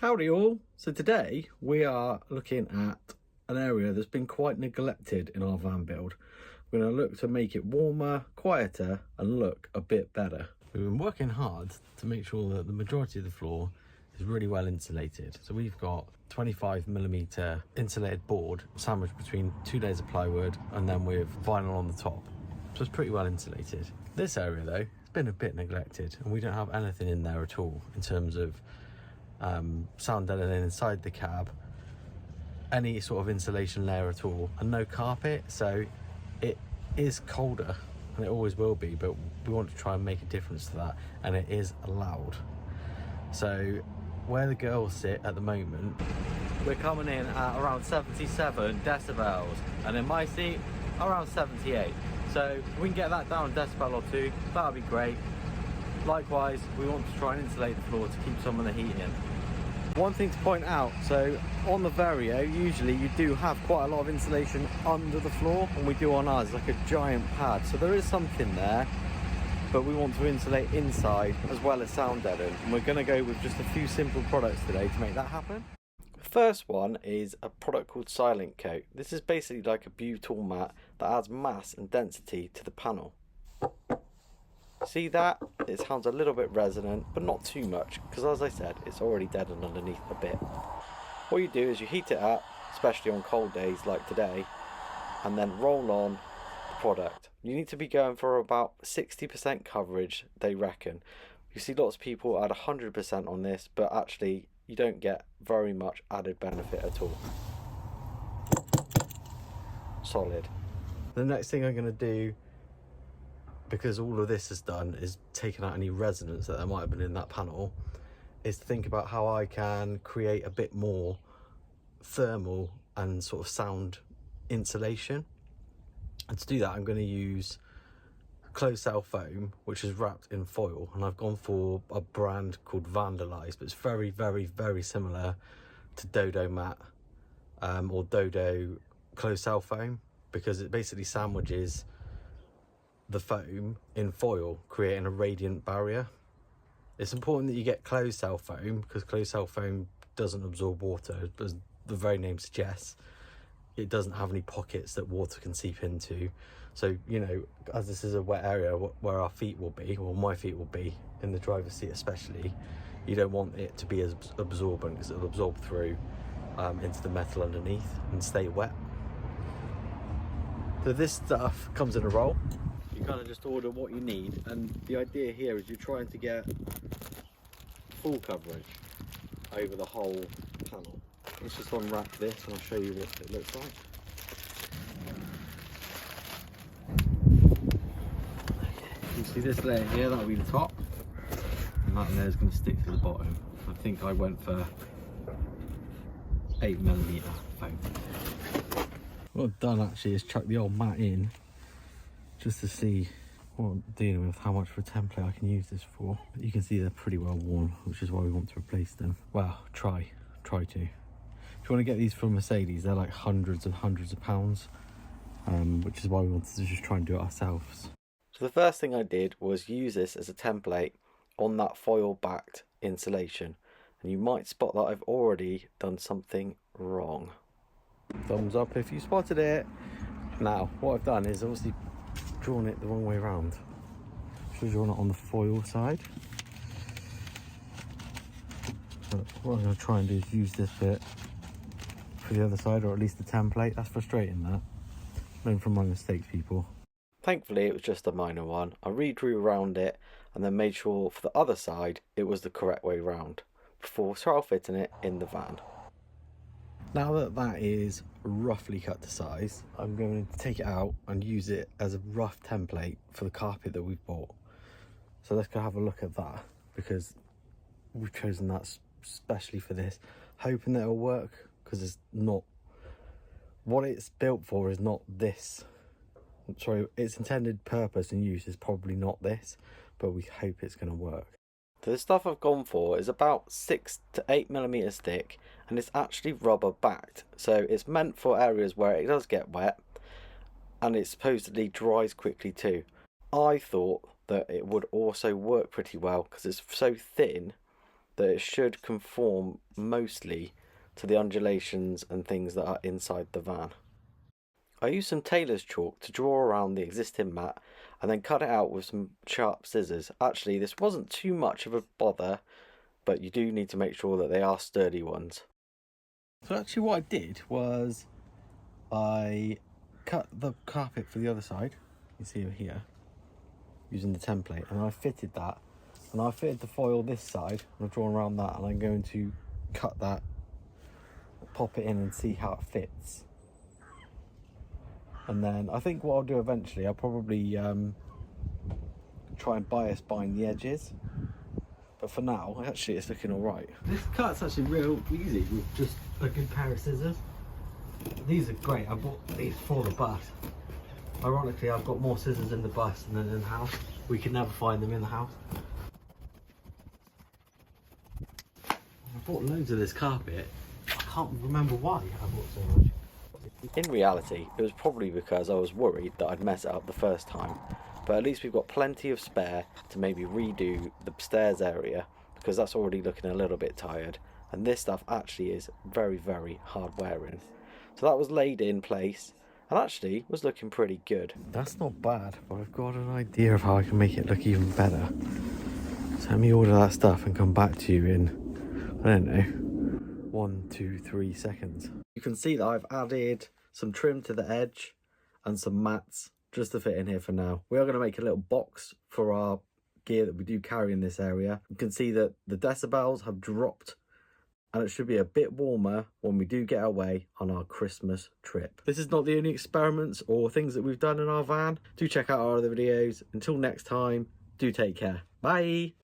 Howdy all! So today we are looking at an area that's been quite neglected in our van build. We're going to look to make it warmer, quieter and look a bit better. We've been working hard to make sure that the majority of the floor is really well insulated. So we've got 25mm insulated board sandwiched between 2 layers of plywood and then with vinyl on the top. So it's pretty well insulated. This area though, it's been a bit neglected and we don't have anything in there at all in terms of sound deadening inside the cab, any sort of insulation layer at all, and no carpet. So it is colder and it always will be, but we want to try and make a difference to that, and it is loud. So where the girls sit at the moment, we're coming in at around 77 decibels, and in my seat around 78. So if we can get that down a decibel or two, that would be great. Likewise, we want to try and insulate the floor to keep some of the heat in. One thing to point out, so on the Vario, usually you do have quite a lot of insulation under the floor, and we do on ours, like a giant pad. So there is something there, but we want to insulate inside as well as sound deaden. And we're going to go with just a few simple products today to make that happen. The first one is a product called Silent Coat. This is basically like a butyl mat that adds mass and density to the panel. See that? It sounds a little bit resonant, but not too much, because as I said, it's already deadened underneath a bit. What you do is you heat it up, especially on cold days like today, and then roll on the product. You need to be going for about 60% coverage, they reckon. You see lots of people add 100% on this, but actually you don't get very much added benefit at all. Solid. The next thing I'm going to do, because all of this is done, is taking out any resonance that there might have been in that panel, is to think about how I can create a bit more thermal and sort of sound insulation. And to do that, I'm going to use closed cell foam, which is wrapped in foil, and I've gone for a brand called Vandalized, but it's very, very, very similar to Dodo mat or Dodo closed cell foam, because it basically sandwiches the foam in foil, creating a radiant barrier. It's important that you get closed cell foam, because closed cell foam doesn't absorb water, as the very name suggests. It doesn't have any pockets that water can seep into. So, you know, as this is a wet area where our feet will be, or my feet will be, in the driver's seat especially, you don't want it to be as absorbent, because it'll absorb through into the metal underneath and stay wet. So this stuff comes in a roll. You kind of just order what you need, and the idea here is you're trying to get full coverage over the whole panel. Let's just unwrap this and I'll show you what it looks like. You see this layer here, that'll be the top, and that layer is going to stick to the bottom. I think I went for 8mm foam. What I've done actually is chuck the old mat in, just to see what I'm dealing with, how much of a template I can use this for. But you can see they're pretty well worn, which is why we want to replace them. Well, try to. If you want to get these from Mercedes, they're like hundreds of pounds, which is why we wanted to just try and do it ourselves. So the first thing I did was use this as a template on that foil backed insulation, and you might spot that I've already done something wrong. Thumbs up if you spotted it. Now what I've done is obviously drawn it the wrong way around. Should have drawn it on the foil side. But what I'm going to try and do is use this bit for the other side, or at least the template. That's frustrating, that. Learn from my mistakes, people. Thankfully it was just a minor one. I redrew around it and then made sure for the other side it was the correct way round before trial fitting it in the van. Now that that is roughly cut to size, I'm going to take it out and use it as a rough template for the carpet that we've bought. So let's go have a look at that, because we've chosen that especially for this, hoping that it'll work, because it's not, what it's built for is not this. Sorry, its intended purpose and use is probably not this, but we hope it's going to work. So the stuff I've gone for is about 6 to 8mm thick, and it's actually rubber backed, so it's meant for areas where it does get wet, and it supposedly dries quickly too. I thought that it would also work pretty well because it's so thin that it should conform mostly to the undulations and things that are inside the van. I used some tailor's chalk to draw around the existing mat and then cut it out with some sharp scissors. Actually, this wasn't too much of a bother, but you do need to make sure that they are sturdy ones. So actually what I did was I cut the carpet for the other side, you see over here, using the template, and I fitted that, and I fitted the foil this side, and I've drawn around that, and I'm going to cut that, pop it in and see how it fits. And then I think what I'll do eventually, I'll probably try and bias bind the edges, but for now actually it's looking all right. This cut's actually real easy with just a good pair of scissors. These are great. I bought these for the bus. Ironically, I've got more scissors in the bus than in the house. We can never find them in the house. I bought loads of this carpet. I can't remember why I bought so much. In reality, it was probably because I was worried that I'd mess it up the first time. But at least we've got plenty of spare to maybe redo the stairs area, because that's already looking a little bit tired. And this stuff actually is very, very hard wearing. So that was laid in place and actually was looking pretty good. That's not bad, but I've got an idea of how I can make it look even better. So let me order that stuff and come back to you in, I don't know, 1, 2, 3 seconds. You can see that I've added some trim to the edge and some mats just to fit in here for now. We are going to make a little box for our gear that we do carry in this area. You can see that the decibels have dropped, and it should be a bit warmer when we do get away on our Christmas trip. This is not the only experiments or things that we've done in our van. Do check out our other videos. Until next time, do take care. Bye!